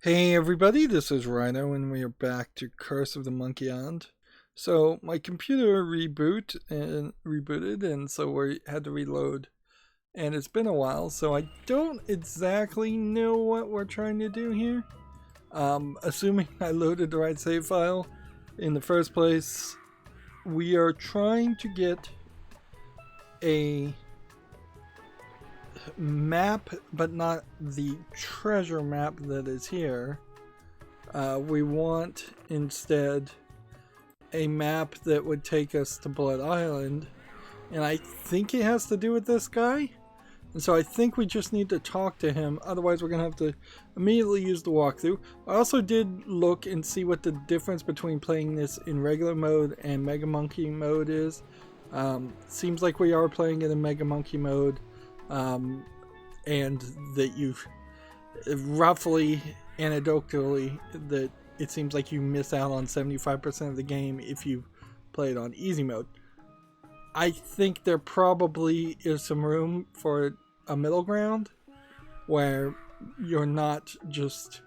Hey everybody, this is Rydo and we are back to Curse of the Monkey Island. So my computer rebooted and so we had to reload. And it's been a while, so I don't exactly know what we're trying to do here. Assuming I loaded the right save file in the first place, we are trying to get a map, but not the treasure map that is here. We want instead a map that would take us to Blood Island, and I think it has to do with this guy, and so I think we just need to talk to him, otherwise we're gonna have to immediately use the walkthrough. I also did look and see what the difference between playing this in regular mode and Mega Monkey mode is. Seems like we are playing it in Mega Monkey mode. And that you roughly anecdotally that it seems like you miss out on 75% of the game if you play it on easy mode. I think there probably is some room for a middle ground where you're not just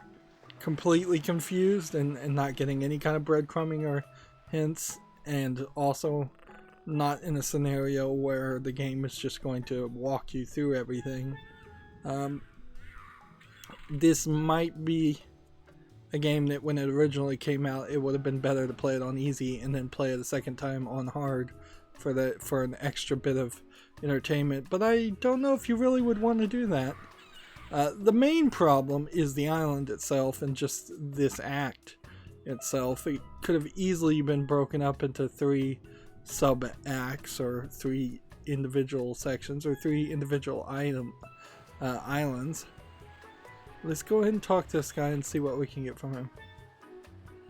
completely confused and not getting any kind of breadcrumbing or hints, and also not in a scenario where the game is just going to walk you through everything. This might be a game that when it originally came out, it would have been better to play it on easy and then play it a second time on hard for an extra bit of entertainment, but I don't know if you really would want to do that. The main problem is the island itself and just this act itself. It could have easily been broken up into 3 sub-acts or 3 individual sections or 3 individual islands. Let's go ahead and talk to this guy and see what we can get from him.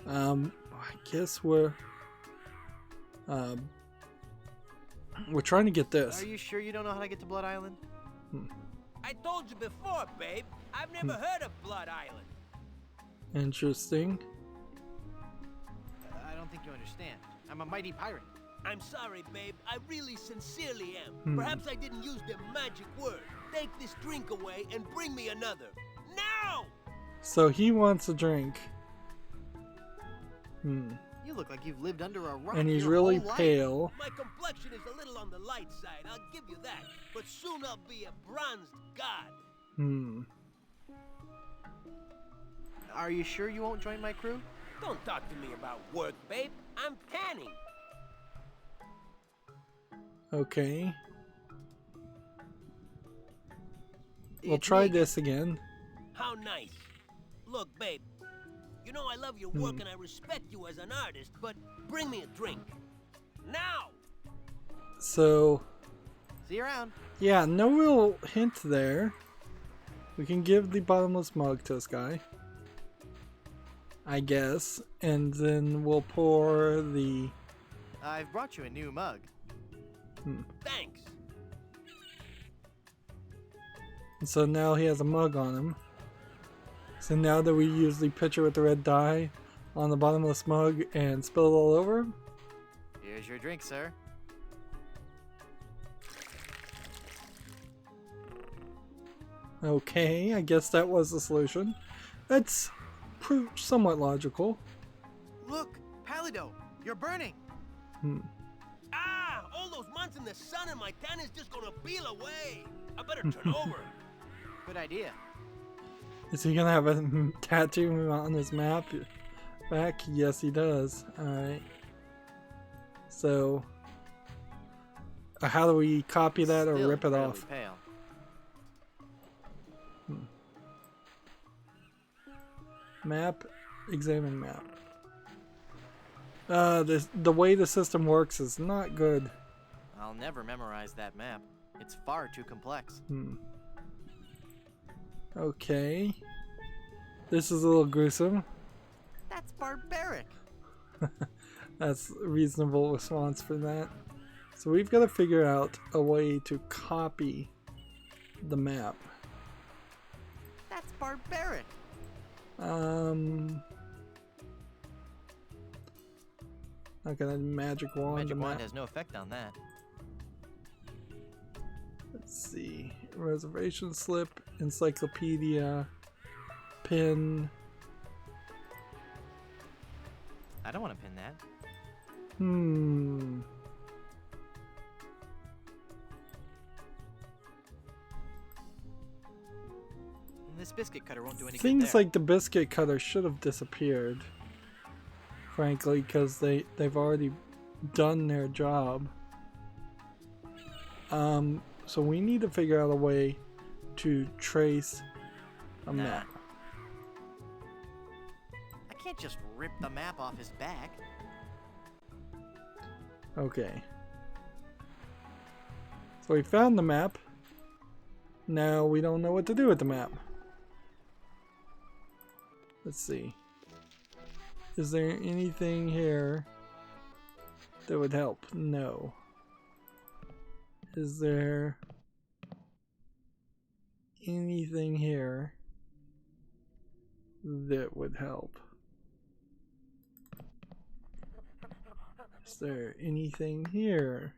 I guess we're trying to get this. Are you sure you don't know how to get to Blood Island? I told you before, babe. I've never heard of Blood Island. Interesting. I don't think you understand. I'm a mighty pirate. I'm sorry, babe. I really sincerely am. Perhaps I didn't use the magic word. Take this drink away and bring me another. Now! So he wants a drink. You look like you've lived under a rock. And he's your really whole life. pale. My complexion is a little on the light side, I'll give you that. But soon I'll be a bronzed god. Are you sure you won't join my crew? Don't talk to me about work, babe. I'm tanning. Okay. We'll try this again. How nice. Look, babe. You know I love your work and I respect you as an artist, but bring me a drink. Now! So, See you around. yeah, no real hint there. We can give the bottomless mug to this guy, I guess, and then we'll pour the... I've brought you a new mug. Thanks. And so now he has a mug on him. So now that we use the pitcher with the red dye on the bottomless mug and spill it all over him? Here's your drink, sir. Okay, I guess that was the solution. That's somewhat logical. Look, Palido, you're burning. Ah! All those months in the sun and my tan is just gonna peel away. I better turn over. Good idea. Is he gonna have a tattoo on his map back? Yes, he does. Alright. So, how do we copy that or Still rip it incredibly off? Pale. Map, examine map. The way the system works is not good. I'll never memorize that map. It's far too complex. Okay. This is a little gruesome. That's barbaric. That's a reasonable response for that. So we've got to figure out a way to copy the map. That's barbaric. Not gonna magic wand Magic the wand map. has no effect on that. Let's see. Reservation slip, encyclopedia, pin, I don't want to pin that. Hmm. This biscuit cutter won't do any good Things there. like the biscuit cutter should have disappeared. Frankly, because they've already done their job. So we need to figure out a way to trace a map. I can't just rip the map off his back. Okay. So we found the map. Now we don't know what to do with the map. Let's see. Is there anything here that would help? No. Is there anything here that would help? Is there anything here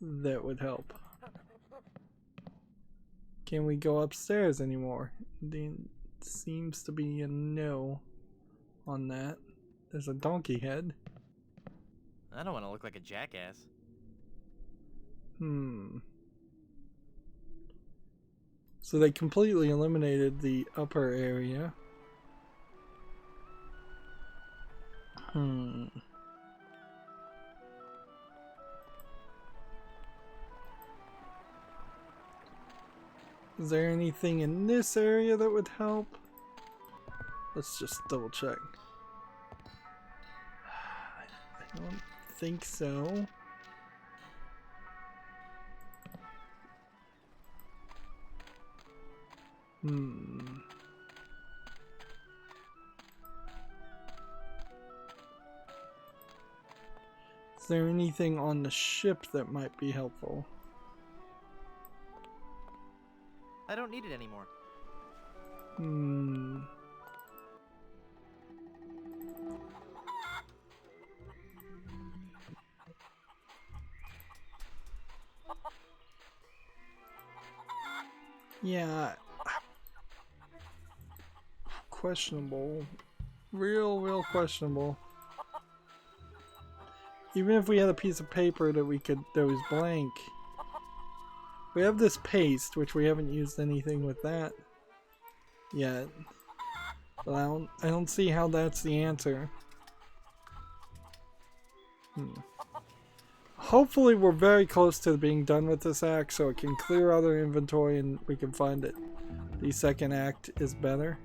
that would help? Can we go upstairs anymore? There seems to be a no on that. There's a donkey head. I don't want to look like a jackass. So they completely eliminated the upper area. Is there anything in this area that would help? Let's just double check. I don't think so. Is there anything on the ship that might be helpful? I don't need it anymore. Yeah. Questionable. Real questionable. Even if we had a piece of paper that was blank. We have this paste, which we haven't used anything with that yet. But I don't see how that's the answer. Hopefully we're very close to being done with this act, so it can clear out our inventory and we can find it. The second act is better.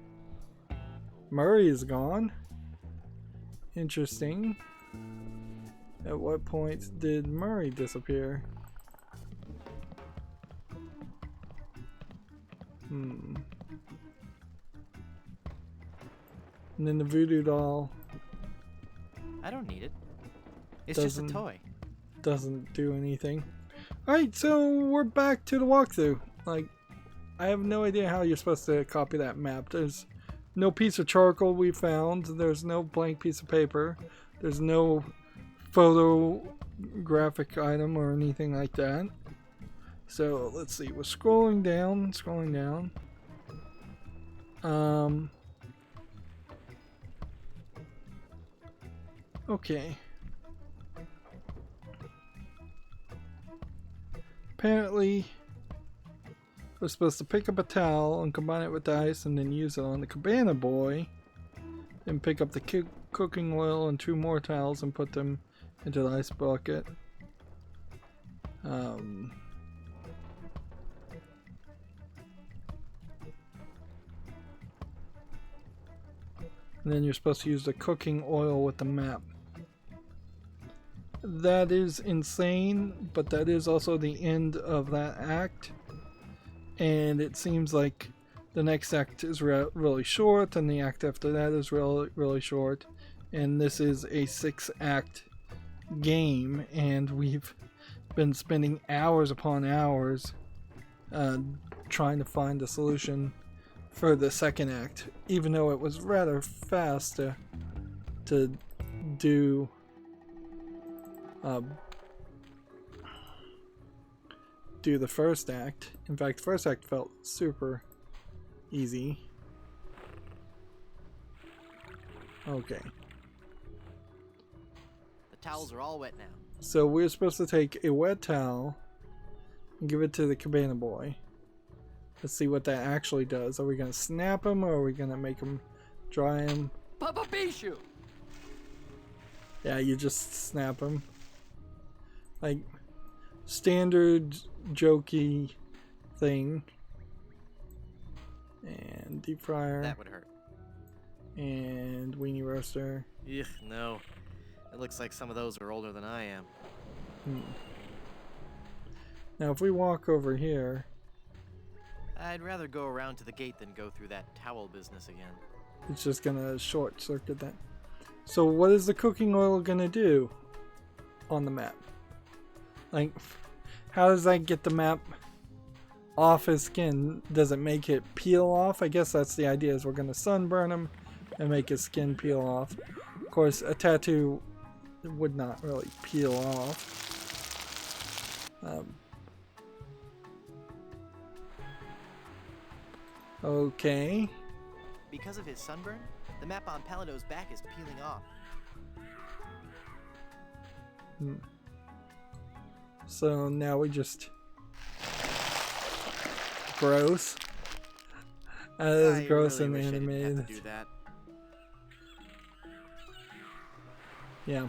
Murray is gone. Interesting. At what point did Murray disappear? And then the voodoo doll. I don't need it. It's just a toy. Doesn't do anything. Alright, so we're back to the walkthrough. Like, I have no idea how you're supposed to copy that map. There's no piece of charcoal we found. There's no blank piece of paper. There's no photographic item or anything like that. So let's see, we're scrolling down. Okay. Apparently, we're supposed to pick up a towel and combine it with the ice and then use it on the cabana boy. Then pick up the cooking oil and 2 more towels and put them into the ice bucket. And then you're supposed to use the cooking oil with the map. That is insane, but that is also the end of that act. And it seems like the next act is really short, and the act after that is really short. And this is a 6-act game, and we've been spending hours upon hours trying to find a solution for the second act, even though it was rather fast to do the first act. In fact, the first act felt super easy. Okay. towels are all wet now. So we're supposed to take a wet towel and give it to the cabana boy. Let's see what that actually does. Are we going to snap him or are we going to make him dry him? Papa Bishu! Yeah, you just snap him. Like, standard jokey thing. And deep fryer. That would hurt. And weenie roaster. Ugh, no. It looks like some of those are older than I am. Now if we walk over here... I'd rather go around to the gate than go through that towel business again. It's just gonna short circuit that. So what is the cooking oil gonna do on the map? Like, how does that get the map off his skin? Does it make it peel off? I guess that's the idea, is we're gonna sunburn him and make his skin peel off. Of course, a tattoo would not really peel off. Okay. Because of his sunburn, the map on Palado's back is peeling off. So now we just... Gross. That is gross really in the wish I didn't have animated. to do that. Yeah.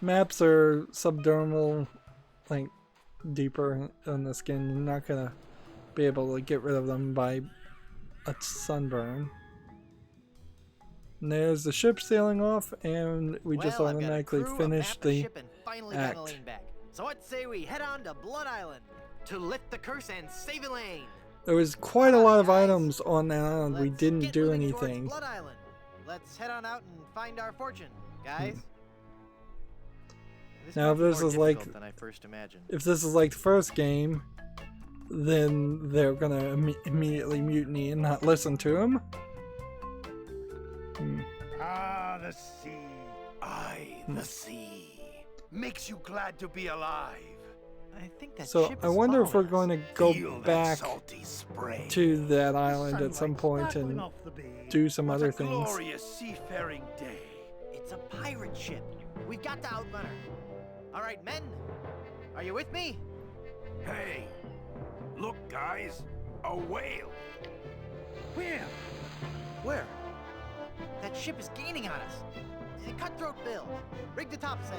Maps are subdermal, like deeper on the skin. You're not gonna be able to get rid of them by a sunburn. And there's the ship sailing off, and we just Well, I've got a automatically crew, a finished map, a the ship, and finally got act. Elaine back. So what say we head on to Blood Island to lift the curse and save Elaine? There was quite a lot of guys. items on that island. We Let's didn't get do moving towards anything. Blood Island. Let's head on out and find our fortune, guys. This Now, might if be this more is like- difficult than I first imagined. If this is like the first game, then they're gonna immediately mutiny and not listen to him. Ah, the sea. Aye, the sea. Makes you glad to be alive. I think that So ship I is wonder if we're following going us. to go Feel that back salty spray. to that island at some point and do some What other a things. glorious seafaring day. It's a pirate ship. We've got to outrun her. All right, men. Are you with me? Hey, look, guys, a whale. Where? Where? That ship is gaining on us. Cutthroat Bill, rig the topsail.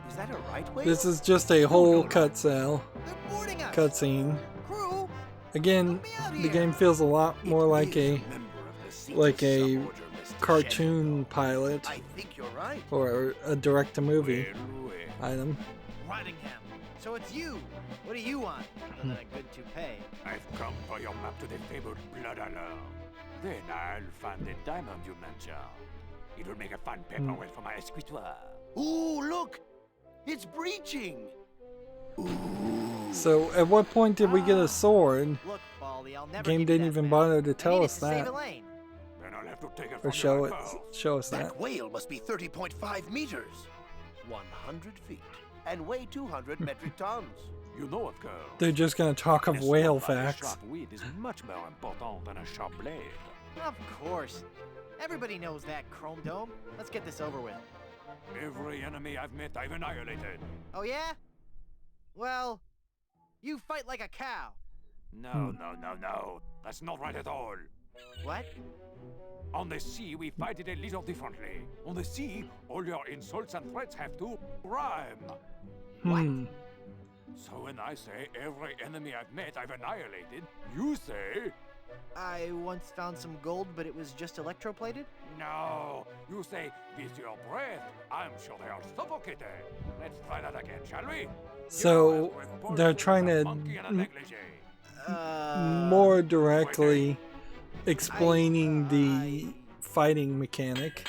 Is that a right whale? This is just a whole cut sail, They're boarding us. cutscene. Crew, Again, help me out the here. game feels a lot more like a a cartoon pilot I think you're right. or a direct-to-movie Well, item. Rottingham. So it's you. What do you want? Other than a good toupee. I've come for your map to the fabled Blood Island. Then I'll find the diamond you mentioned. It will make a fine paperweight for my escritoire. Ooh, look! It's breaching! So, at what point did we get a sword? Look, Baldy, I'll never Game give didn't that even map. bother to I tell need us it to save that, Elaine. Then I'll have to take it or from show you us that. That whale must be 30.5 meters. 100 feet. And weigh 200 metric tons. You know it, girl. They're just gonna talk of A whale sword by a facts. sharp weed is much more important than a sharp blade. Of course. Everybody knows that, Chrome Dome. Let's get this over with. Every enemy I've met, I've annihilated. Oh, yeah? Well, you fight like a cow. No, no. That's not right at all. What? On the sea, we fight it a little differently. On the sea, all your insults and threats have to rhyme. So when I say every enemy I've met, I've annihilated, you say, I once found some gold, but it was just electroplated? no. You say, with your breath, I'm sure they are suffocated. Let's try that again, shall we? So, You're as with they're bullets trying as a to monkey in a negligee. more directly explaining the fighting mechanic.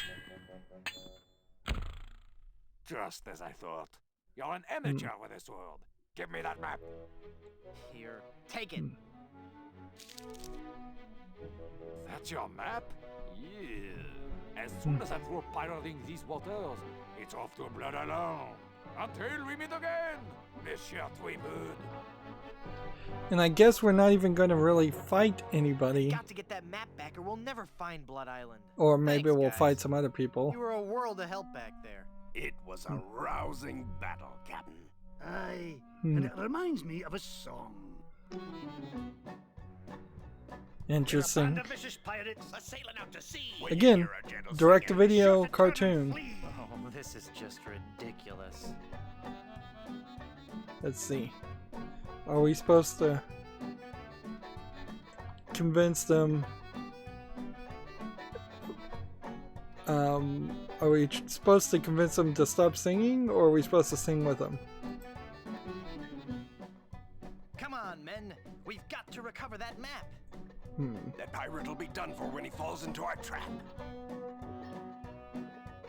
Just as I thought. You're an amateur with a sword. Give me that map. Here, take it. That's your map? Yeah. As soon as I'm through pirating these waters, it's off to Blood Island. Until we meet again, Monsieur Threepwood. And I guess we're not even going to really fight anybody. Got to get that map back or we'll never find Blood Island. Or maybe Thanks, we'll guys. fight some other people. You were a world of help back there. It was a rousing battle, Captain. Aye, and it reminds me of a song. Interesting. We're a band of vicious pirates sailing out to sea. Again, direct-to-video Shut the cartoon. turn and flee. Oh, this is just ridiculous. Let's see. Are we supposed to convince them? Are we supposed to convince them to stop singing, or are we supposed to sing with them? Come on, men. We've got to recover that map. That pirate will be done for when he falls into our trap.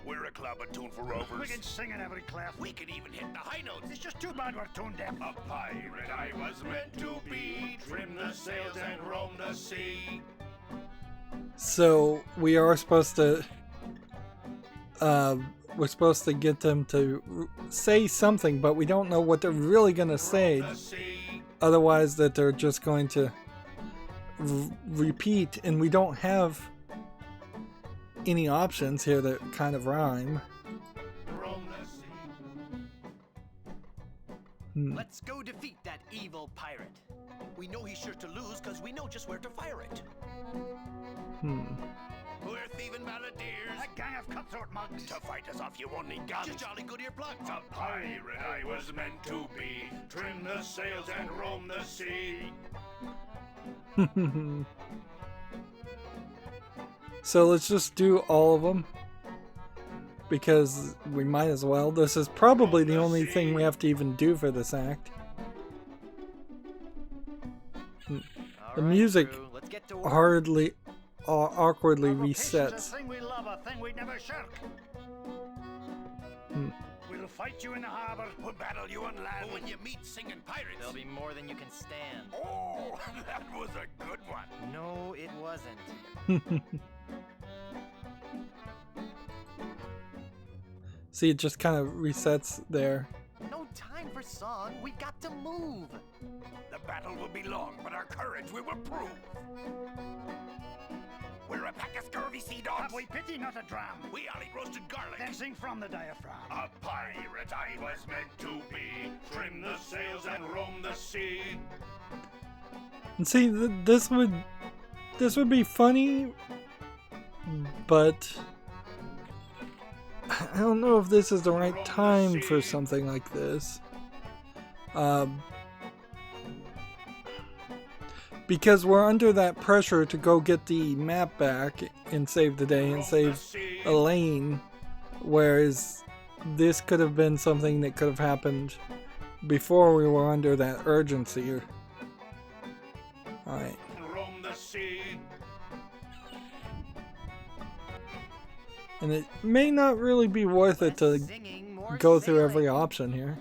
We're a club attuned for We rovers. can sing in every clef. We can even hit the high notes. It's just too bad we're tone deaf. A pirate I was meant to be. Trim the sails and roam the sea. So we are supposed to. We're supposed to get them to say something, but we don't know what they're really gonna say. Otherwise, that they're just going to repeat, and we don't have any options here that kind of rhyme. Roam the sea. Let's go defeat that evil pirate. We know he's sure to lose because we know just where to fire it. We're thieving balladeers. A gang of cutthroat mugs. To fight us off, you won't need guns. Just jolly good ear plugs. A pirate I was meant to be. Trim the sails and roam the sea. So let's just do all of them, because we might as well. This is probably the only thing we have to even do for this act. The music Let's get to work. hardly awkwardly Our vocation's a resets. thing we love, a thing we'd never shirk. We'll fight you in the harbor. We'll battle you on land. But when you meet singing pirates, There'll be more than you can stand. Oh, that was a good one. No, it wasn't. See, it just kind of resets there. No time for song. We've got to move. The battle will be long, but our courage we will prove. We're a pack of scurvy sea dogs. Have we pity, not a dram? We all eat roasted garlic. Then sing from the diaphragm. A pirate I was meant to be. Trim the sails and roam the sea. And see, this would be funny, but I don't know if this is the right time for something like this. Because we're under that pressure to go get the map back and save the day and save Elaine, whereas this could have been something that could have happened before we were under that urgency. Alright. Roam the sea. And it may not really be worth it to Singing, more go through sailing. every option here.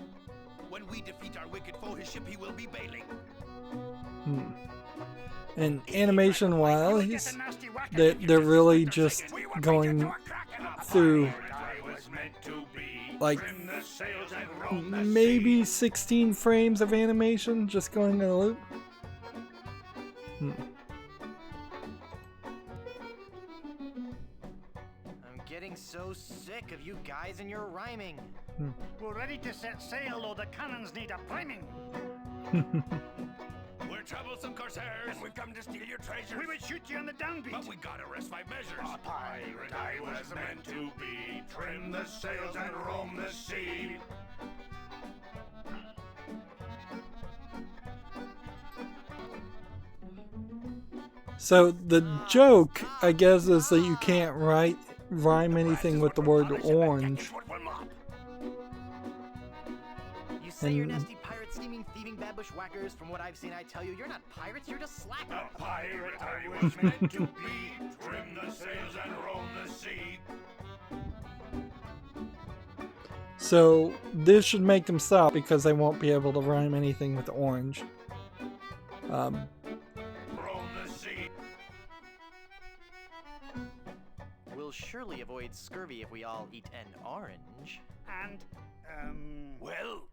when we defeat our wicked foe, his ship he will be bailing. And animation wise, Get a nasty whack at they're really just going through I was meant to be. like Trim the sails and roam the maybe 16 frames of animation just going in a loop. I'm getting so sick of you guys and your rhyming. We're ready to set sail, though the cannons need a priming. We're troublesome corsairs, and we've come to steal your treasure. We would shoot you on the downbeat. But we gotta rest my measures. A pirate I was meant to be. Trim the sails and roam the sea. So the joke, I guess, is that you can't rhyme anything with the word orange. You say you're And- nasty pirate scheming, thieving, bad bushwhackers. From what I've seen, I tell you, you're not pirates, you're just slackers. A pirate I was meant to be. Trim the sails and roam the sea. So this should make them stop because they won't be able to rhyme anything with orange. Roam the sea. We'll surely avoid scurvy if we all eat an orange. And, Well,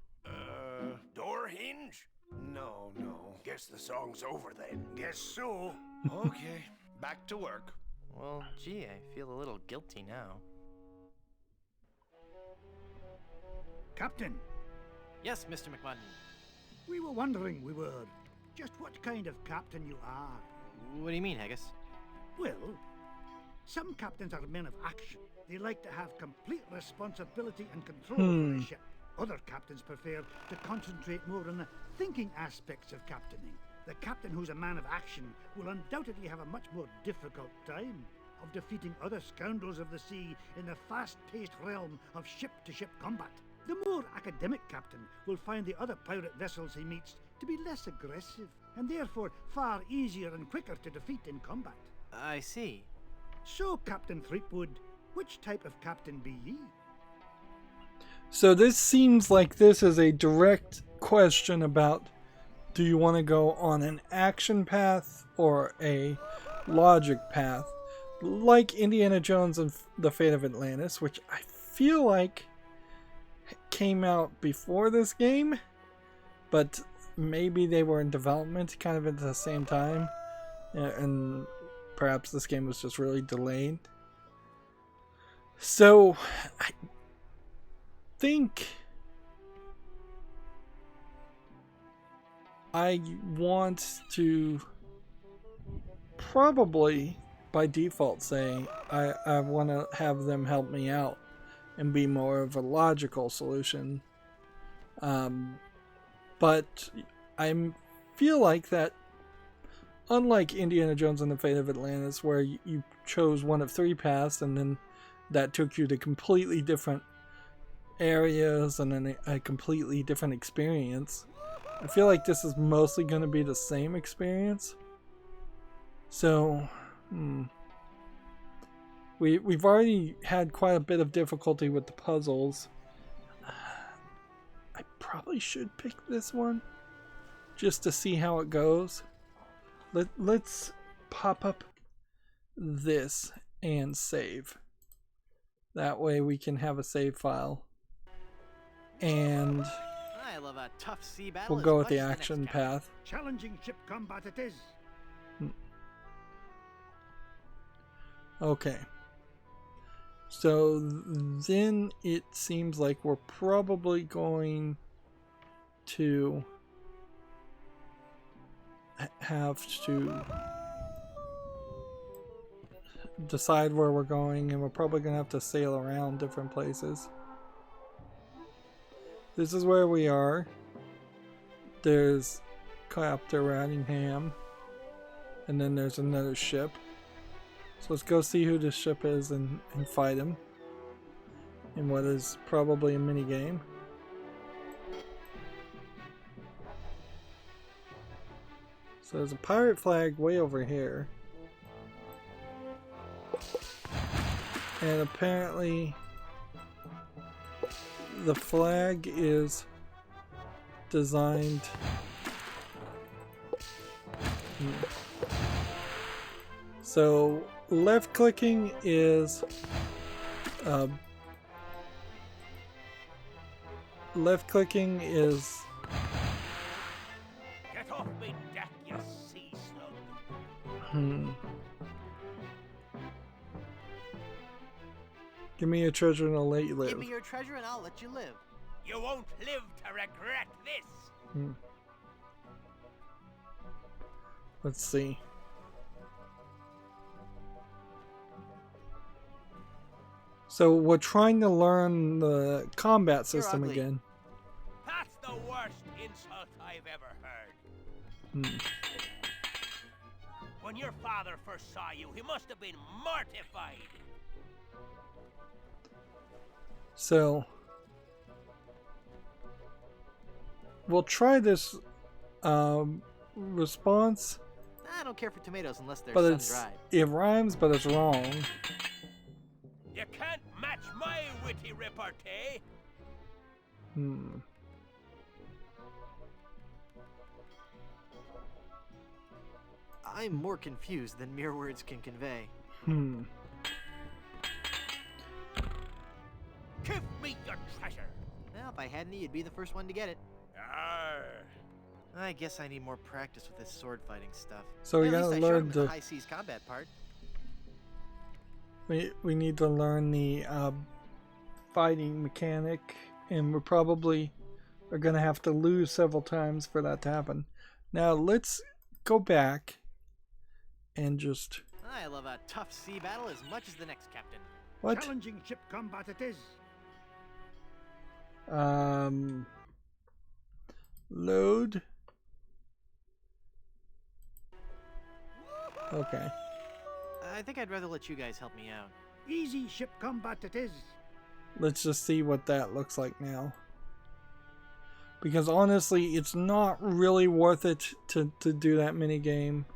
door hinge? No. Guess the song's over then. guess so. Okay, back to work. Well, gee, I feel a little guilty now. Captain, Yes, Mr. McMahon. we were wondering, just what kind of captain you are. What do you mean, Haggis? Well, some captains are men of action. They like to have complete responsibility and control over the ship. Other captains prefer to concentrate more on the thinking aspects of captaining. The captain who's a man of action will undoubtedly have a much more difficult time of defeating other scoundrels of the sea in the fast-paced realm of ship-to-ship combat. The more academic captain will find the other pirate vessels he meets to be less aggressive, and therefore far easier and quicker to defeat in combat. I see. So, Captain Threepwood, which type of captain be ye? So this seems like this is a direct question about, do you want to go on an action path or a logic path? Like Indiana Jones and the Fate of Atlantis, which I feel like came out before this game, but maybe they were in development kind of at the same time, and perhaps this game was just really delayed. So I think I want to probably by default say I want to have them help me out and be more of a logical solution, but I feel like that unlike Indiana Jones and the Fate of Atlantis, where you chose one of 3 paths and then that took you to completely different areas and then a completely different experience, I feel like this is mostly going to be the same experience. So we've already had quite a bit of difficulty with the puzzles. I probably should pick this one just to see how it goes. Let's pop up this and save. That way we can have a save file. And I love a tough sea battle. we'll go with the action path. Challenging ship combat it is. Okay. So then it seems like we're probably going to have to decide where we're going, and we're probably going to have to sail around different places. This is where we are. There's Captain Rattingham, and then there's another ship. So let's go see who this ship is and fight him in what is probably a mini game. So there's a pirate flag way over here. And apparently the flag is designed so left clicking is Get off me deck, you sea slug. Give me your treasure and I'll let you live. Give me your treasure and I'll let you live. You won't live to regret this. Let's see. So we're trying to learn the combat system ugly. again. That's the worst insult I've ever heard. When your father first saw you, he must have been mortified. So we'll try this response, I don't care for tomatoes unless they're but sun-dried. it rhymes, but it's wrong. You can't match my witty repartee. I'm more confused than mere words can convey. Give me your treasure. Well, if I hadn't, you'd be the first one to get it. Arr. I guess I need more practice with this sword fighting stuff. So we At gotta least I showed learn him the the high seas combat part. we need to learn the fighting mechanic and we probably are going to have to lose several times for that to happen. Now let's go back and just... I love a tough sea battle as much as the next captain. What? Challenging ship combat it is. Load. Okay. I think I'd rather let you guys help me out. Easy ship combat it is. Let's just see what that looks like now. Because honestly, it's not really worth it to do that mini game.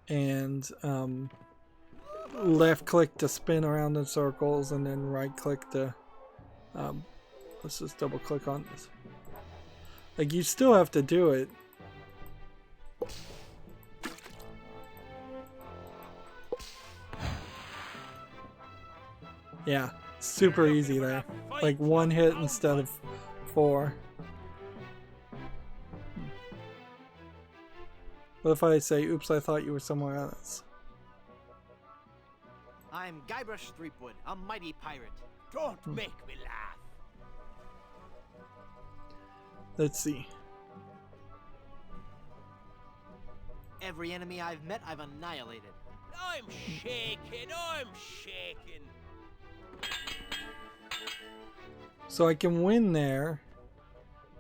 And left click to spin around in circles and then right click to let's just double click on this. Like, you still have to do it. Yeah, super easy there. Like one hit instead of 4. What if I say, oops, I thought you were somewhere else? I'm Guybrush Threepwood, a mighty pirate. Don't make me laugh. Let's see. Every enemy I've met, I've annihilated. I'm shaking, I'm shaking. So I can win there,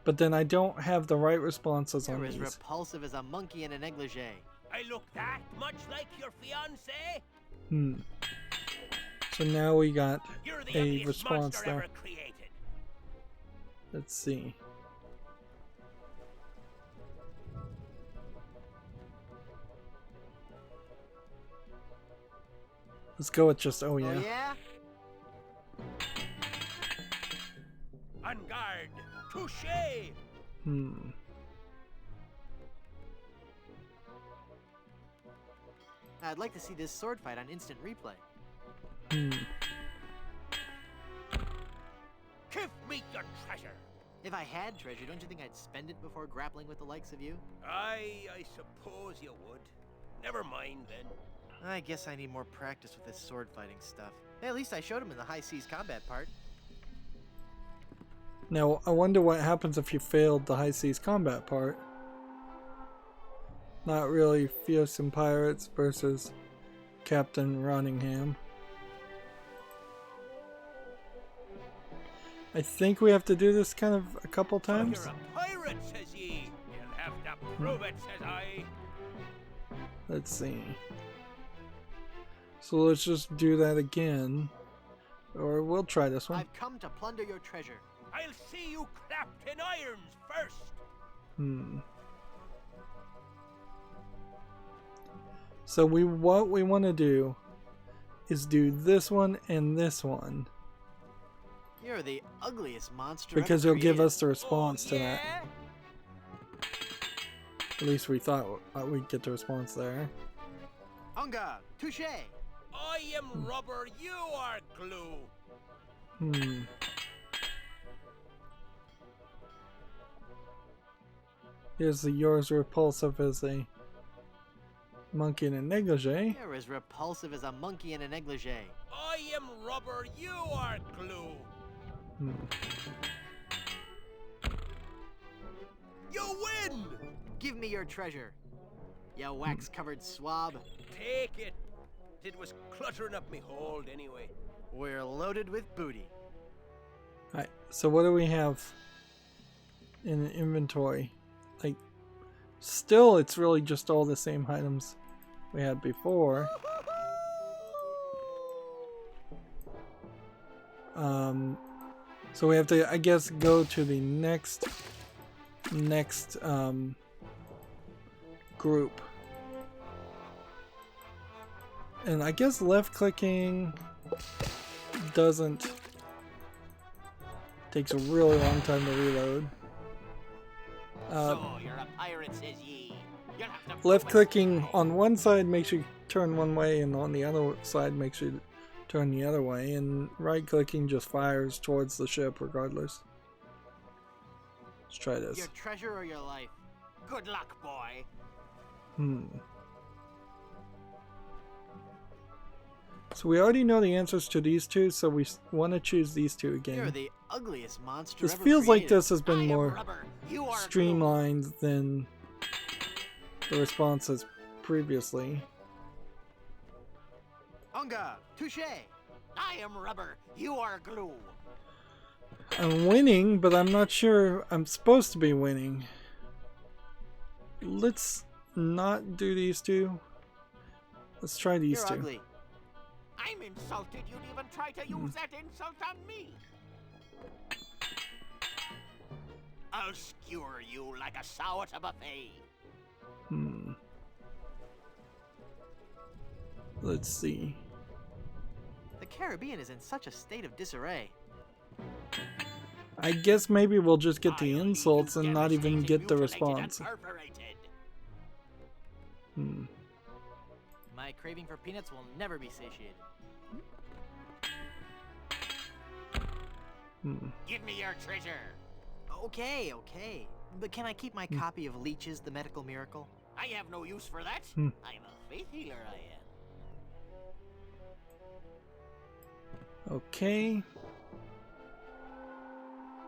but then I don't have the right responses on You're as these. repulsive as a monkey in a negligee. I look that much like your fiancé? So now we got You're the a ugliest response monster there. ever created. Let's see. Let's go with just, oh yeah. Oh yeah? On guard. Touché. I'd like to see this sword fight on instant replay. Give me your treasure. If I had treasure, don't you think I'd spend it before grappling with the likes of you? I suppose you would. Never mind then. I guess I need more practice with this sword fighting stuff. Hey, at least I showed him in the high seas combat part. Now, I wonder what happens if you failed the high seas combat part. Not really fearsome pirates versus Captain Rottingham. I think we have to do this kind of a couple So times. you're a pirate, says ye. You'll have to prove it, says I. Let's see. So let's just do that again. Or we'll try this one. I've come to plunder your treasure. I'll see you clapped in irons first. So what we want to do is do this one and this one. You're the ugliest monster Because ever it'll give created. us the response to that. Yeah? At least we thought we'd get the response there. Unga, touche. I am rubber, you are glue. Here's the yours repulsive as a monkey in a negligee. You're as repulsive as a monkey in a negligee. I am rubber, you are glue. You win! Give me your treasure, you wax-covered swab. Take it. It was cluttering up me hold anyway. We're loaded with booty. Alright, so what do we have in the inventory? Like, still it's really just all the same items we had before. So we have to, I guess, go to the next group. And I guess left clicking takes a really long time to reload. So you're a pirate, says ye. You'll have to Left clicking on one side makes you turn one way, and on the other side makes you turn the other way, and right clicking just fires towards the ship regardless. Let's try this. Your treasure or your life? Good luck, boy. So we already know the answers to these two, so we want to choose these two You're again. the ugliest monster This ever feels like created. this has been I am more rubber. You are glue. streamlined than the responses previously. Unga, touche. I am rubber. You are glue. I'm winning, but I'm not sure I'm supposed to be winning. Let's not do these two. Let's try these You're two. ugly. I'm insulted you'd even try to use that insult on me. I'll skewer you like a sow at a buffet. Let's see. The Caribbean is in such a state of disarray. I guess maybe we'll just get the I'll leave insults you and not even devastated, get the mutilated, and response. perforated. My craving for peanuts will never be satiated. Give me your treasure. Okay, okay. But can I keep my copy of Leech's The Medical Miracle? I have no use for that. I'm a faith healer, I am. Okay.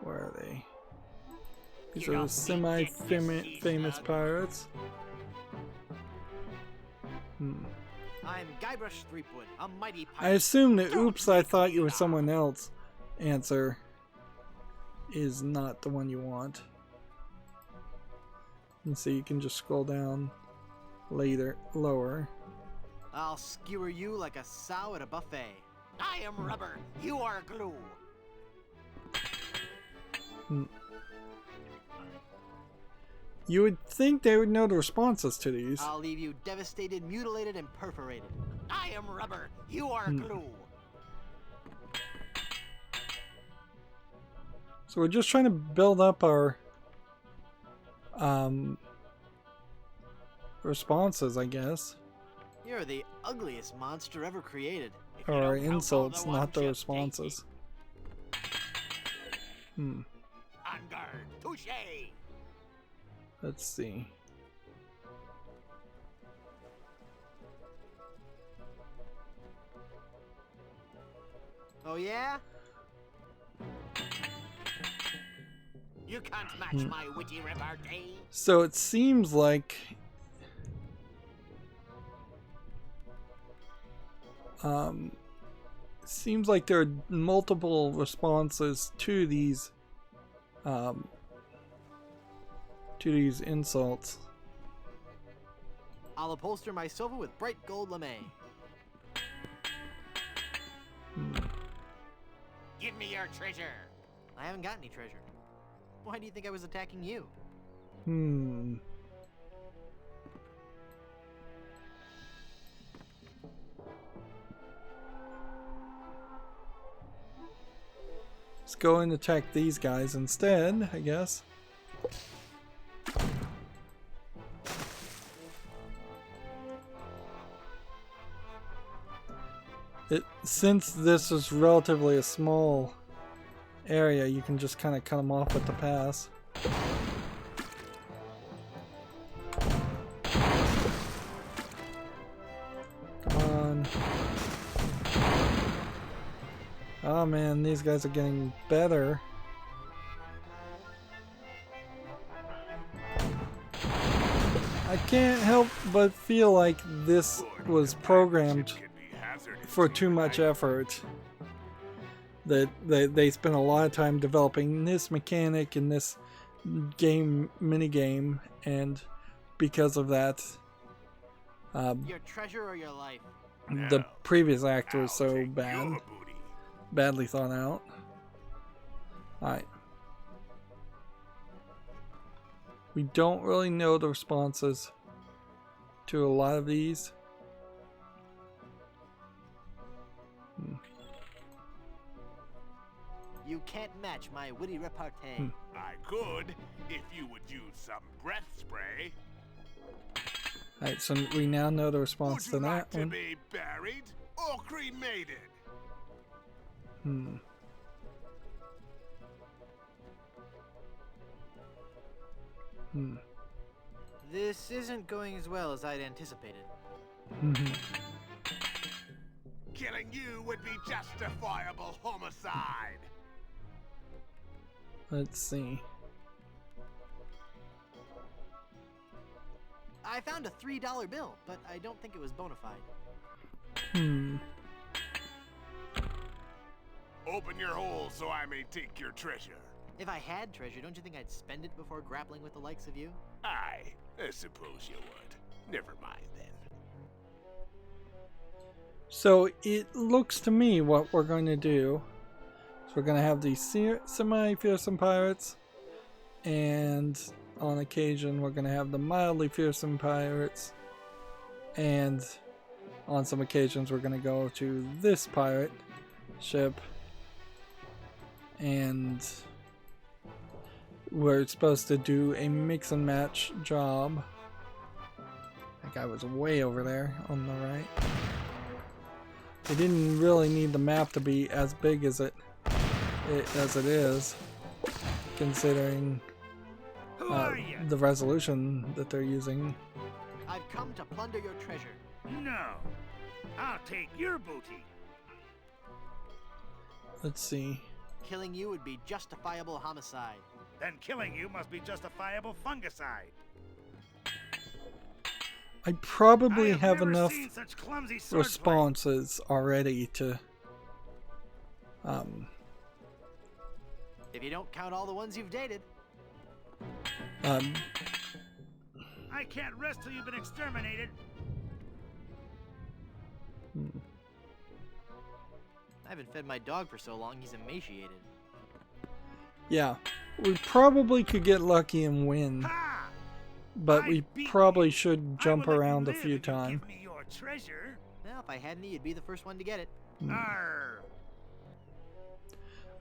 Where are they? These You are don't the think semi-famous slug. pirates. I'm Guybrush Threepwood, a mighty I pirate. assume the oops, I thought you were someone else answer is not the one you want. And so you can just scroll down lower. I'll skewer you like a sow at a buffet. I am rubber. You are glue. You would think they would know the responses to these. I'll leave you devastated, mutilated, and perforated. I am rubber. You are glue. So we're just trying to build up our responses, I guess. You're the ugliest monster ever created. If you Or our don't count all insults, the not the ones you've responses. On guard. Touche. Let's see. Oh yeah? You can't match my witty repartee. So it seems like there are multiple responses to these insults. I'll upholster my sofa with bright gold lame. Give me your treasure. I haven't got any treasure. Why do you think I was attacking you? Let's go and attack these guys instead, I guess. Since this is relatively a small area, you can just kind of cut them off at the pass. Come on. Oh man, these guys are getting better. I can't help but feel like this was programmed for too much effort. That they spent a lot of time developing this mechanic and this mini game, and because of that, Your treasure or your life? the previous act was so badly thought out. Alright. We don't really know the responses to a lot of these. You can't match my witty repartee. I could, if you would use some breath spray. Alright, so we now know the Would response you to like that to one. be buried or cremated? This isn't going as well as I'd anticipated. Get Killing you would be justifiable homicide. Let's see. I found a $3 bill, but I don't think it was bona fide. Open your hole so I may take your treasure. If I had treasure, don't you think I'd spend it before grappling with the likes of you? Aye, I suppose you would. Never mind then. So it looks to me what we're going to do is we're going to have these semi-fearsome pirates, and on occasion we're going to have the mildly fearsome pirates, and on some occasions we're going to go to this pirate ship, and we're supposed to do a mix and match job. That guy was way over there on the right. We didn't really need the map to be as big as it is, considering the resolution that they're using. I've come to plunder your treasure. No, I'll take your booty. Let's see. Killing you would be justifiable homicide. Then killing you must be justifiable fungicide. I probably have never enough seen such clumsy swordplay. responses already to If you don't count all the ones you've dated. I can't rest till you've been exterminated. I haven't fed my dog for so long, he's emaciated. Yeah, we probably could get lucky and win, Ha! but we probably should I jump would let around you a live few if you times. give me your treasure. Well, if I had any, you'd be the first one to get it. Arr.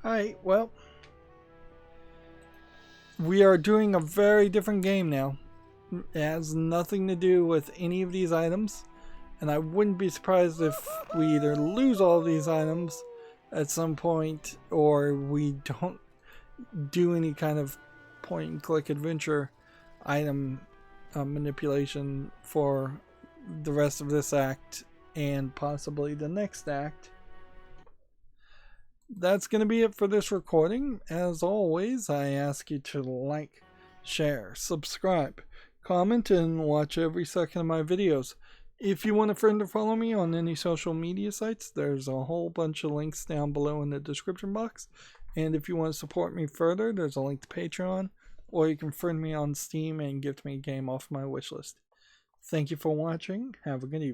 Alright, well, we are doing a very different game now. It has nothing to do with any of these items, and I wouldn't be surprised if we either lose all of these items at some point, or we don't do any kind of point and click adventure item manipulation for the rest of this act and possibly the next act. That's going to be it for this recording. As always, I ask you to like, share, subscribe, comment, and watch every second of my videos. If you want a friend to follow me on any social media sites, there's a whole bunch of links down below in the description box. And if you want to support me further, there's a link to Patreon, or you can friend me on Steam and gift me a game off my wishlist. Thank you for watching. Have a good evening.